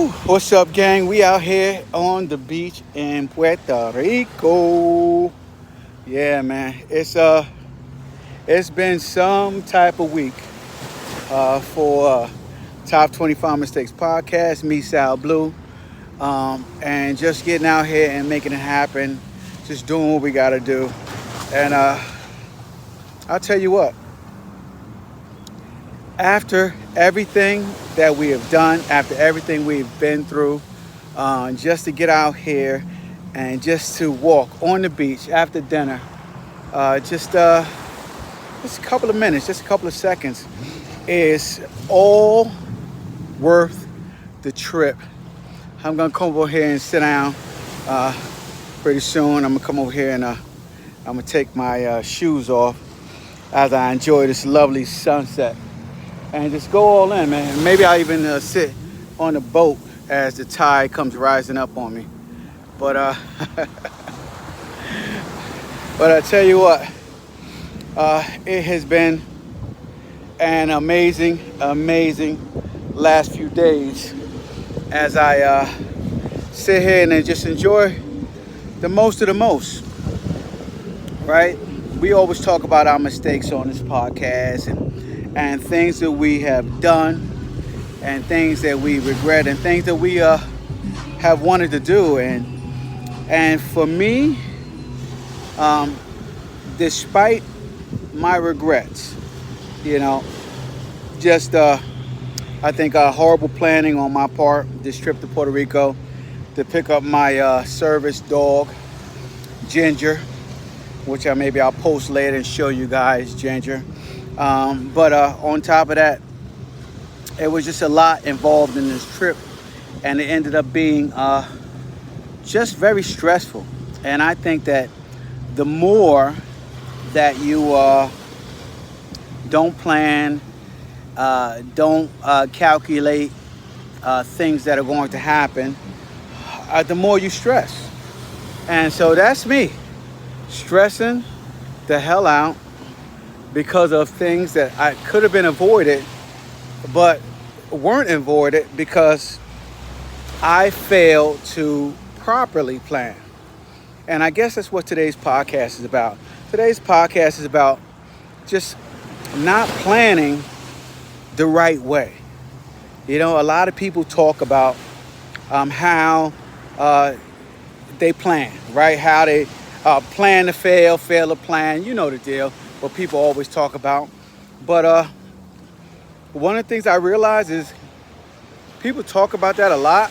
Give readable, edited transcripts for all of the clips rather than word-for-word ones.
What's up, gang? We out here on the beach in Puerto Rico. Yeah, man. It's been some type of week for Top 25 Mistakes podcast. Me, Sal Blue, and just getting out here and making it happen. Just doing what we gotta do. And I'll tell you what. After everything that we have done, after everything we've been through, just to get out here and just to walk on the beach after dinner, just a couple of minutes, just a couple of seconds, is all worth the trip. I'm gonna come over here and sit down pretty soon. I'm gonna come over here and I'm gonna take my shoes off as I enjoy this lovely sunset. And just go all in, man. Maybe I'll even sit on the boat as the tide comes rising up on me. But but I tell you what, it has been an amazing last few days as I sit here and just enjoy the most of the most, right? We always talk about our mistakes on this podcast and things that we have done and things that we regret and things that we have wanted to do. And for me, despite my regrets, just I think horrible planning on my part, this trip to Puerto Rico to pick up my service dog, Ginger, which I'll post later and show you guys Ginger. But on top of that, it was just a lot involved in this trip, and it ended up being just very stressful. And I think that the more that you don't plan, don't calculate things that are going to happen, the more you stress. And so that's me, stressing the hell out because of things that I could have been avoided, but weren't avoided because I failed to properly plan. And I guess that's what today's podcast is about. Today's podcast is about just not planning the right way. A lot of people talk about how they plan, right? How they plan to fail to plan. You know the deal. What people always talk about. But one of the things I realize is people talk about that a lot,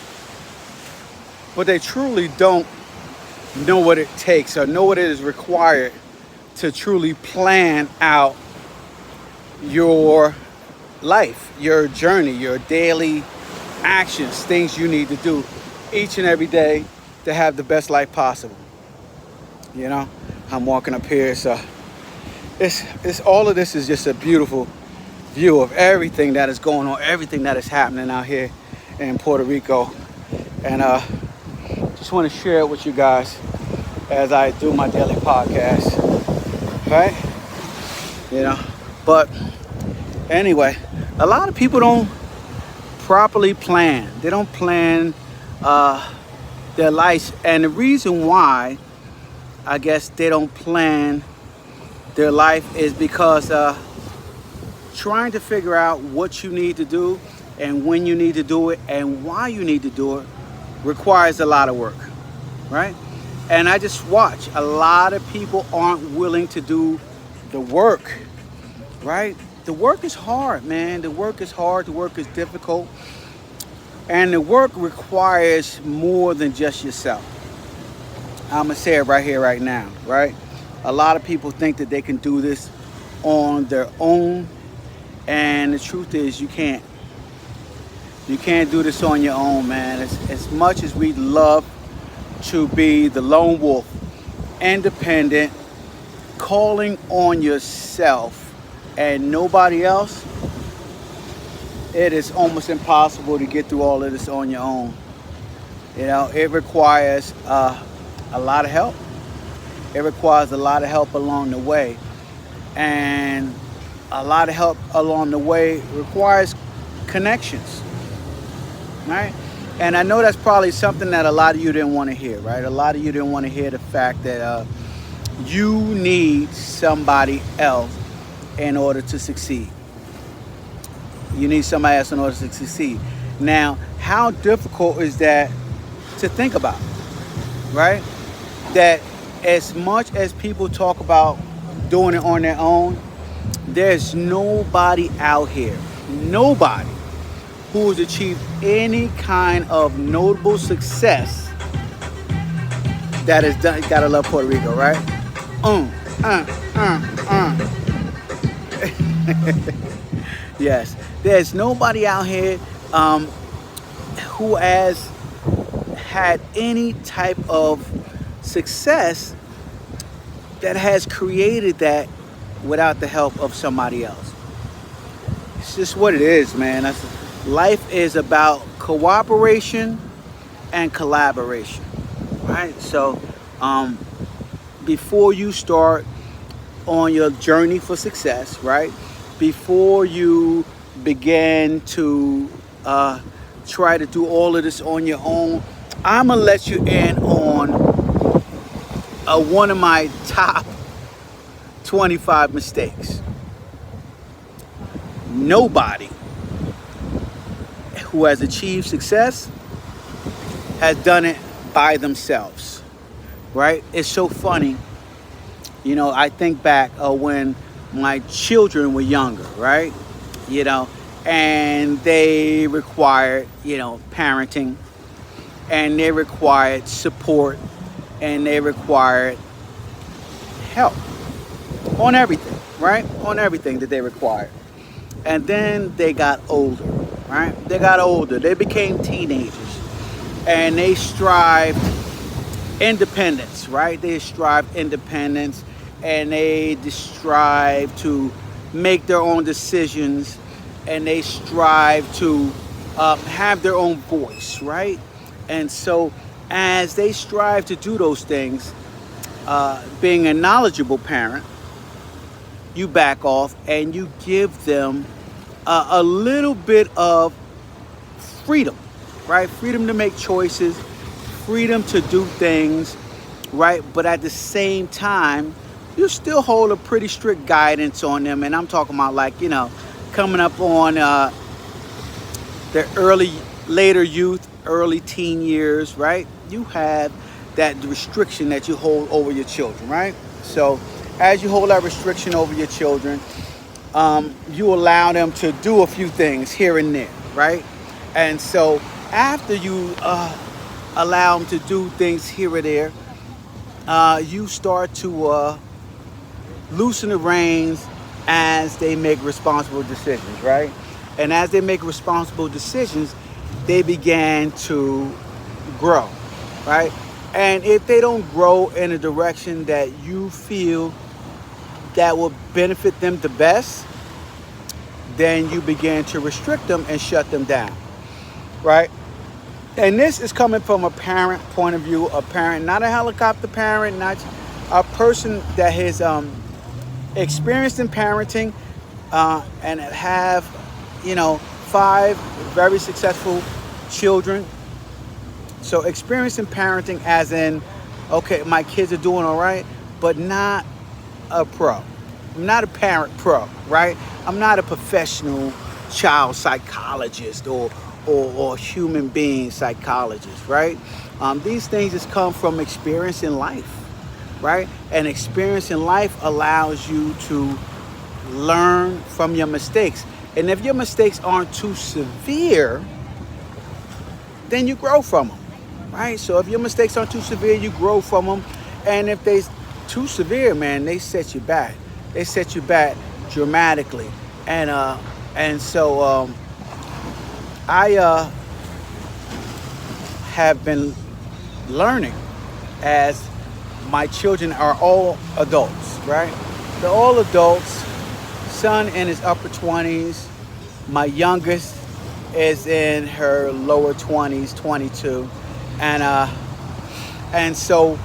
but they truly don't know what it takes or know what it is required to truly plan out your life, your journey, your daily actions, things you need to do each and every day to have the best life possible. I'm walking up here, so it's all of this is just a beautiful view of everything that is going on, everything that is happening out here in Puerto Rico. And just want to share it with you guys as I do my daily podcast, right? But anyway, a lot of people don't properly plan. They don't plan their lives. And the reason why I guess they don't plan their life is because trying to figure out what you need to do and when you need to do it and why you need to do it requires a lot of work, right? And I just watch a lot of people aren't willing to do the work, right? The work is hard, man. The work is hard. The work is difficult. And the work requires more than just yourself. I'm going to say it right here, right now, right? A lot of people think that they can do this on their own. And the truth is you can't. You can't do this on your own, man. As much as we'd love to be the lone wolf, independent, calling on yourself and nobody else, it is almost impossible to get through all of this on your own. It requires a lot of help. It requires a lot of help along the way. And a lot of help along the way requires connections, right? And I know that's probably something that a lot of you didn't want to hear, right? A lot of you didn't want to hear the fact that you need somebody else in order to succeed. You need somebody else in order to succeed. Now, how difficult is that to think about, right? That as much as people talk about doing it on their own, there's nobody out here, nobody who has achieved any kind of notable success that has done. Gotta love Puerto Rico, right? Yes, there's nobody out here who has had any type of success that has created that without the help of somebody else. It's just what it is, man. Life is about cooperation and collaboration, right? So before you start on your journey for success, right? Before you begin to try to do all of this on your own, I'm gonna let you in on one of my top 25 mistakes. Nobody who has achieved success has done it by themselves, right? It's so funny. You know, I think back when my children were younger, right? You know, and they required, parenting, and they required support, and they required help on everything, right? On everything that they required. And then they got older, right? They got older. They became teenagers, and they strived independence, right? They strived independence, and they strive to make their own decisions, and they strive to have their own voice, right? And so as they strive to do those things, being a knowledgeable parent, you back off and you give them a little bit of freedom, right? Freedom to make choices, freedom to do things, right? But at the same time, you still hold a pretty strict guidance on them. And I'm talking about, like, coming up on their later youth, early teen years, right? You have that restriction that you hold over your children, right? So as you hold that restriction over your children, you allow them to do a few things here and there, right? And so after you allow them to do things here or there, you start to loosen the reins as they make responsible decisions, right? And as they make responsible decisions, they began to grow, right? And if they don't grow in a direction that you feel that will benefit them the best, then you begin to restrict them and shut them down, right? And this is coming from a parent point of view, a parent, not a helicopter parent, not a person that has experienced in parenting and have, 5 very successful children. So experience in parenting as in, okay, my kids are doing all right, but not a pro. I'm not a parent pro, right? I'm not a professional child psychologist or human being psychologist, right? These things just come from experience in life, right? And experience in life allows you to learn from your mistakes. And if your mistakes aren't too severe, then you grow from them, right? So if your mistakes aren't too severe, you grow from them. And if they're too severe, man, they set you back. They set you back dramatically. And so I have been learning as my children are all adults, right? They're all adults. Son in his upper 20s. My youngest is in her lower 20s, 22. And so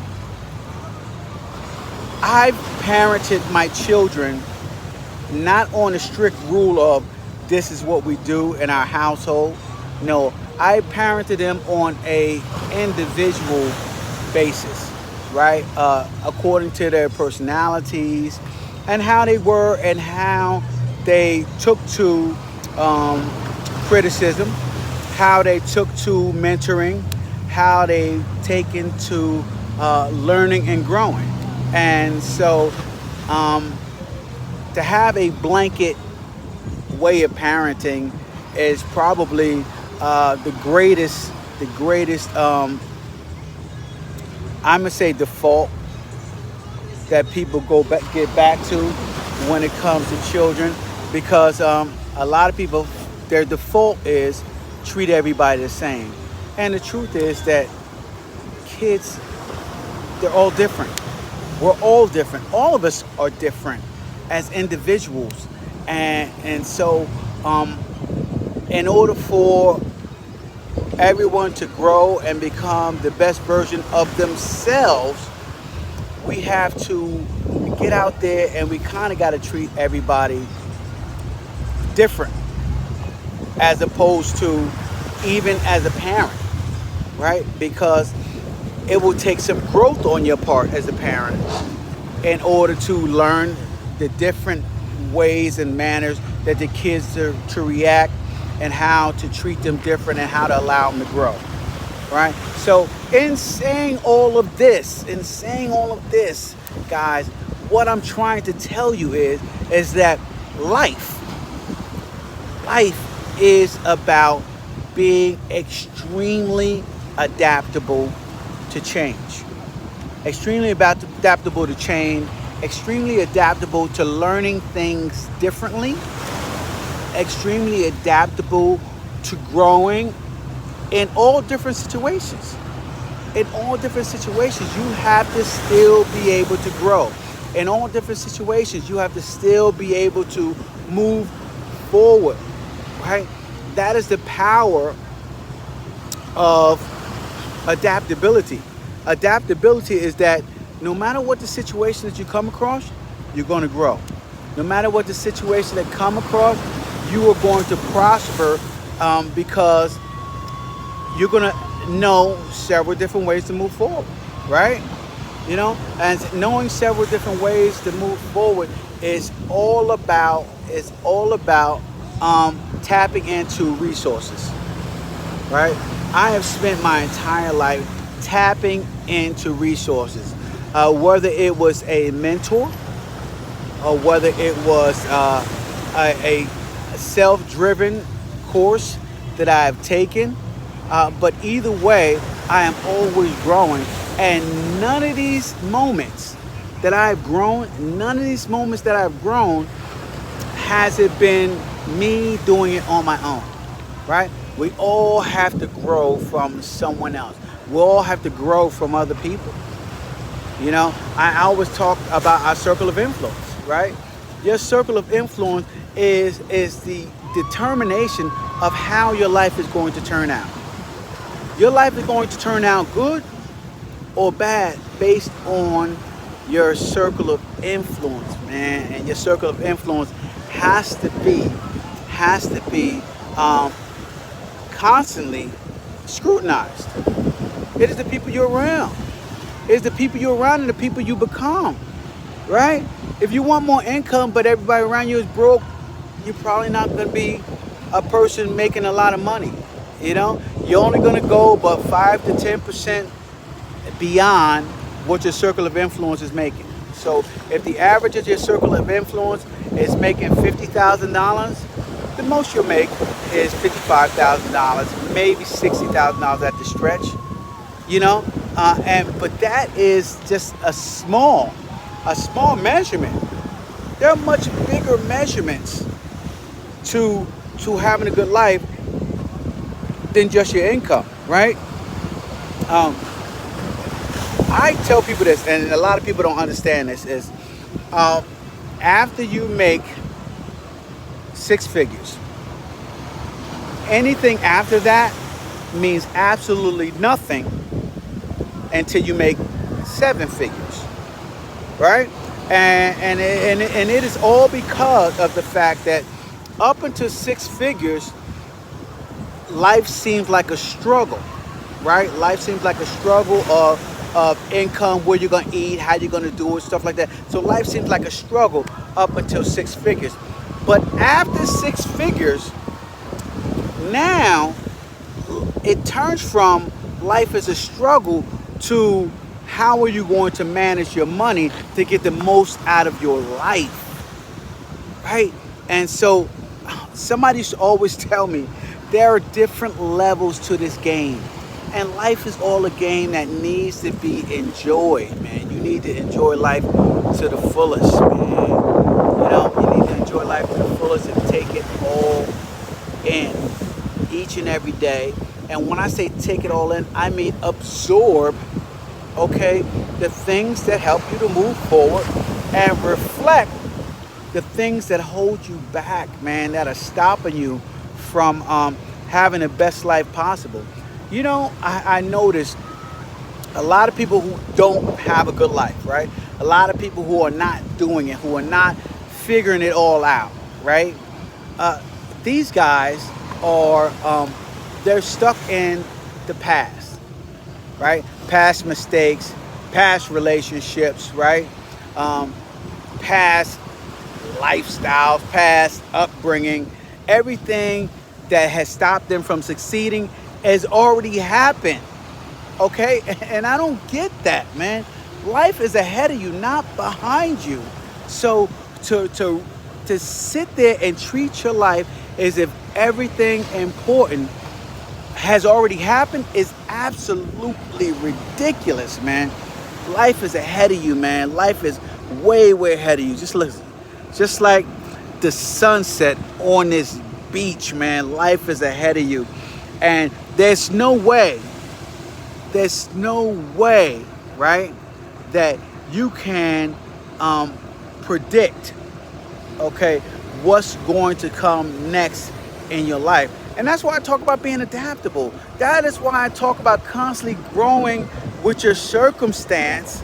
I've parented my children not on a strict rule of this is what we do in our household. No, I parented them on a individual basis, right? According to their personalities and how they were and how they took to um, criticism, how they took to mentoring, how they taken to learning and growing. And so um, to have a blanket way of parenting is probably the greatest I'm gonna say default that people get back to when it comes to children, because a lot of people, their default is treat everybody the same, and the truth is that kids, they're all different. We're all different. All of us are different as individuals, and so in order for everyone to grow and become the best version of themselves, we have to get out there and we kind of got to treat everybody different, as opposed to even as a parent, right? Because it will take some growth on your part as a parent in order to learn the different ways and manners that the kids to react, and how to treat them different and how to allow them to grow, right? So in saying all of this, guys, what I'm trying to tell you is that life is about being extremely adaptable to change. Extremely adaptable to change, extremely adaptable to learning things differently, extremely adaptable to growing in all different situations. In all different situations, you have to still be able to grow. In all different situations, you have to still be able to move forward, right? That is the power of adaptability. Adaptability is that no matter what the situation that you come across, you're going to grow. No matter what the situation that come across, you are going to prosper, because you're going to know several different ways to move forward, right? You know, and knowing several different ways to move forward is all about tapping into resources, right? I have spent my entire life tapping into resources, whether it was a mentor or whether it was a self-driven course that I have taken. But either way, I am always growing. And none of these moments that I've grown, has it been me doing it on my own, right? We all have to grow from someone else. We all have to grow from other people. You know, I always talk about our circle of influence, right? Your circle of influence is the determination of how your life is going to turn out. Your life is going to turn out good or bad based on your circle of influence, man. And your circle of influence has to be constantly scrutinized. It is the people you're around. It's the people you're around and the people you become, right? If you want more income but everybody around you is broke, you're probably not going to be a person making a lot of money. You know, you're only going to go about 5 to 10% beyond what your circle of influence is making. So if the average of your circle of influence is making $50,000, the most you'll make is $55,000, maybe $60,000 at the stretch. You know, but that is just a small measurement. There are much bigger measurements to having a good life than just your income, right? I tell people this, and a lot of people don't understand this, is after you make 6 figures, anything after that means absolutely nothing until you make 7 figures, right? And it is all because of the fact that up until 6 figures, life seems like a struggle, right? Life seems like a struggle of income, where you're gonna eat, how you're gonna do it, stuff like that. So life seems like a struggle up until six figures. But after six figures, now it turns from life as a struggle to how are you going to manage your money to get the most out of your life, right? And so somebody used to always tell me there are different levels to this game. And life is all a game that needs to be enjoyed, man. You need to enjoy life to the fullest, man. You know, you need to enjoy life to the fullest and take it all in each and every day. And when I say take it all in, I mean absorb, okay, the things that help you to move forward, and reflect the things that hold you back, man, that are stopping you from having the best life possible. You know, I noticed a lot of people who don't have a good life, right? A lot of people who are not doing it, who are not figuring it all out, right? These guys are, they're stuck in the past, right? Past mistakes, past relationships, right? Past lifestyles, past upbringing, everything that has stopped them from succeeding has already happened, okay? And I don't get that, man. Life is ahead of you, not behind you. So to sit there and treat your life as if everything important has already happened is absolutely ridiculous, man. Life is ahead of you, man. Life is way, way ahead of you. Just listen, just like the sunset on this beach, man. Life is ahead of you. And there's no way, right, that you can predict, okay, what's going to come next in your life. And that's why I talk about being adaptable. That is why I talk about constantly growing with your circumstance,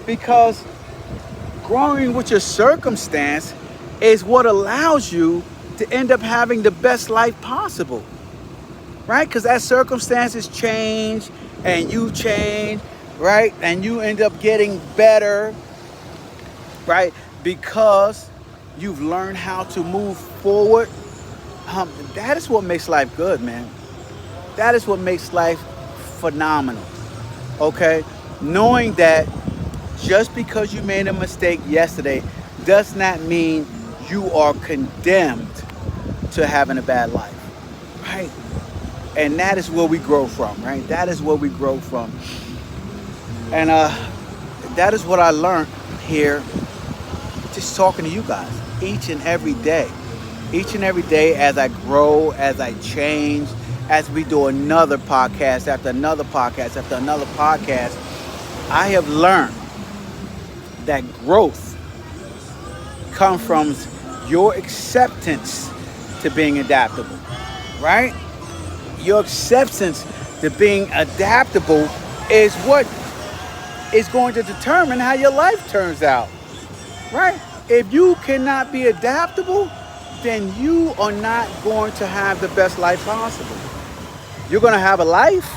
because growing with your circumstance is what allows you to end up having the best life possible, right? Because as circumstances change and you change, right? And you end up getting better, right? Because you've learned how to move forward. That is what makes life good, man. That is what makes life phenomenal, okay? Knowing that just because you made a mistake yesterday does not mean you are condemned to having a bad life, right? And that is where we grow from, right? That is where we grow from. And that is what I learned here, just talking to you guys each and every day. Each and every day as I grow, as I change, as we do another podcast after another podcast after another podcast, I have learned that growth comes from your acceptance to being adaptable, right? Your acceptance to being adaptable is what is going to determine how your life turns out, right? If you cannot be adaptable, then you are not going to have the best life possible. You're going to have a life,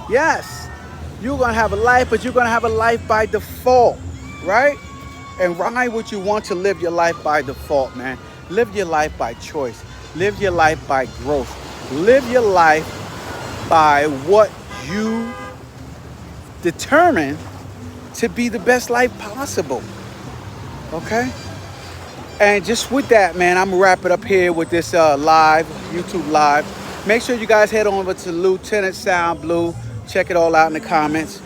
yes. You're going to have a life, but you're going to have a life by default, right? And why would you want to live your life by default, man? Live your life by choice. Live your life by growth. Live your life by what you determine to be the best life possible, okay? And just with that, man, I'm gonna wrap it up here with this live, YouTube live. Make sure you guys head on over to Lieutenant Sound Blue. Check it all out in the comments.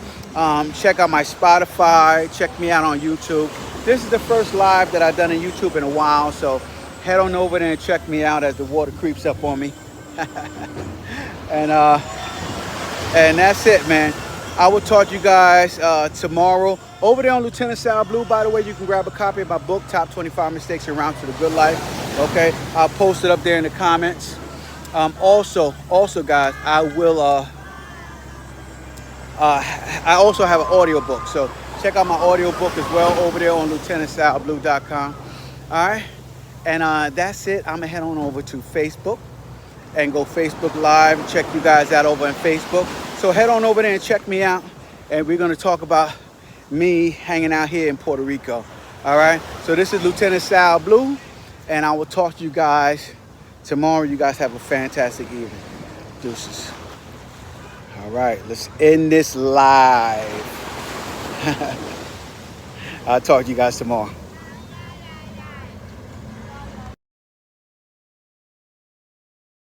Check out my Spotify. Check me out on YouTube. This is the first live that I've done on YouTube in a while, so head on over there and check me out as the water creeps up on me. And that's it, man. I will talk to you guys tomorrow. Over there on Lieutenant Sound Blue, by the way, you can grab a copy of my book, Top 25 Mistakes Around to the Good Life. Okay, I'll post it up there in the comments. Also, guys, I will. I also have an audiobook, so check out my audiobook as well over there on lieutenantsoundblue.com. All right, and that's it. I'm gonna head on over to Facebook, and go Facebook Live. Check you guys out over on Facebook. So head on over there and check me out. And we're going to talk about me hanging out here in Puerto Rico. All right. So this is Lieutenant Sal Blue. And I will talk to you guys tomorrow. You guys have a fantastic evening. Deuces. All right. Let's end this live. I'll talk to you guys tomorrow.